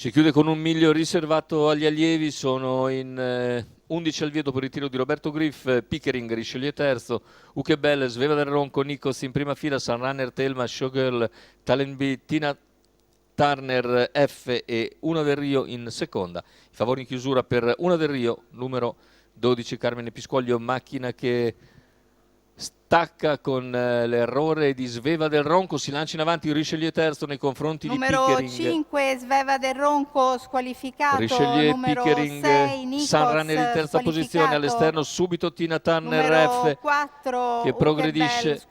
Si chiude con un miglio riservato agli allievi, sono in 11 al via dopo il ritiro di Roberto Griff, Pickering, Richelieu terzo, Ukebel, Sveva del Ronco, Nikos in prima fila, Sunrunner, Telma, Showgirl, Talent B, Tina Turner F e Una del Rio in seconda. I favori in chiusura per Una del Rio, numero 12 Carmine Pisquaglio, macchina che stacca con l'errore di Sveva del Ronco, si lancia in avanti Richelieu terzo nei confronti di Numero Pickering. 5 Sveva del Ronco squalificato, Richelieu, numero Pickering, 6 Nikos Sunrunner in terza posizione, all'esterno subito Tina Turner numero F 4 che progredisce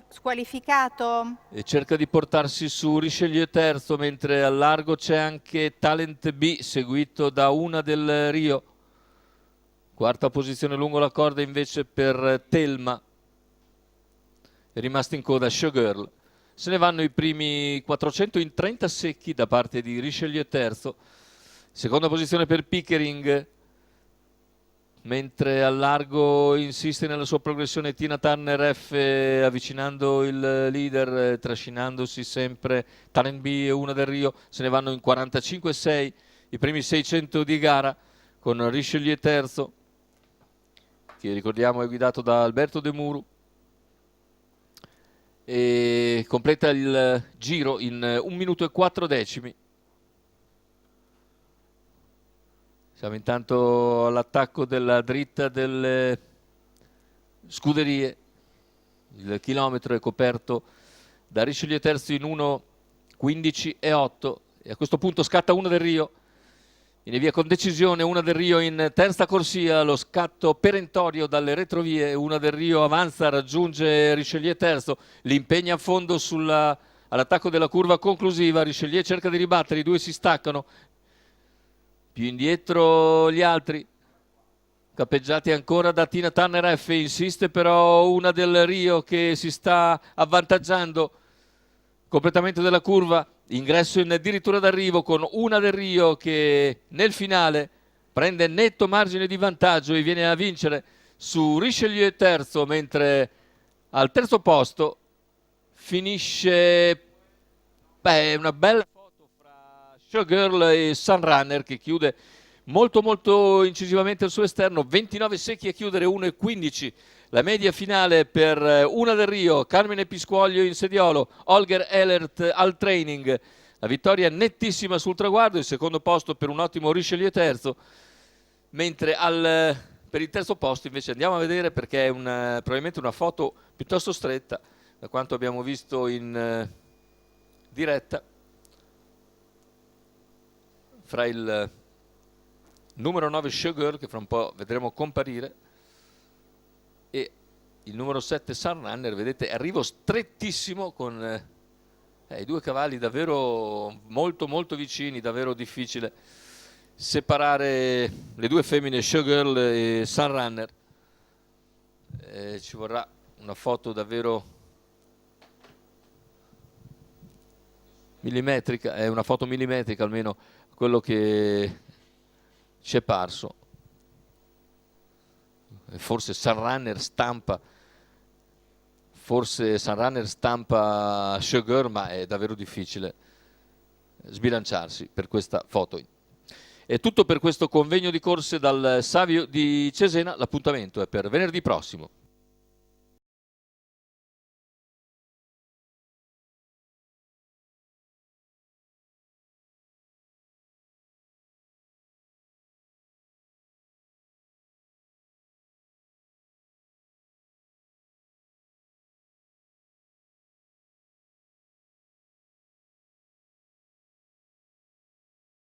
squalificato. e cerca di portarsi su Richelieu terzo, mentre al largo c'è anche Talent B seguito da Una del Rio. Quarta posizione lungo la corda invece per Telma, è rimasto in coda Showgirl. Se ne vanno i primi 400 in 30 secchi da parte di Richelieu terzo. Seconda posizione per Pickering, mentre al largo insiste nella sua progressione Tina Turner F, avvicinando il leader, trascinandosi sempre Talent B e Una del Rio. Se ne vanno in 45,6 i primi 600 di gara, con Richelieu terzo, che ricordiamo è guidato da Alberto De Muru, e completa il giro in 1 minuto e 4 decimi. Siamo intanto all'attacco della dritta delle scuderie. Il chilometro è coperto da Richelieu terzo in 1:15 e 8 e a questo punto scatta Una del Rio. In via con decisione Una del Rio in terza corsia, lo scatto perentorio dalle retrovie. Una del Rio avanza, raggiunge Richelieu terzo, li impegna a fondo all'attacco della curva conclusiva. Richelieu cerca di ribattere, i due si staccano, più indietro gli altri, capeggiati ancora da Tina Turner F. Insiste però Una del Rio che si sta avvantaggiando completamente della curva. Ingresso in addirittura d'arrivo con Una del Rio che nel finale prende netto margine di vantaggio e viene a vincere su Richelieu terzo, mentre al terzo posto finisce una bella foto fra Showgirl e Sunrunner, che chiude molto incisivamente il suo esterno, 29 secchi a chiudere, 1:15 la media finale per Una del Rio, Carmine Pisquaglio in sediolo, Holger Ehlert al training. La vittoria nettissima sul traguardo, il secondo posto per un ottimo Richelieu terzo, mentre per il terzo posto invece andiamo a vedere, perché è probabilmente una foto piuttosto stretta da quanto abbiamo visto in diretta, fra il numero 9 Showgirl, che fra un po' vedremo comparire, e il numero 7 Sunrunner. Vedete, arrivo strettissimo con i due cavalli davvero molto vicini, davvero difficile separare le due femmine Showgirl e Sunrunner. Ci vorrà una foto davvero millimetrica, è una foto millimetrica almeno quello che ci è parso. Forse Sunrunner stampa Showgirl, ma è davvero difficile sbilanciarsi per questa foto. È tutto per questo convegno di corse dal Savio di Cesena, l'appuntamento è per venerdì prossimo.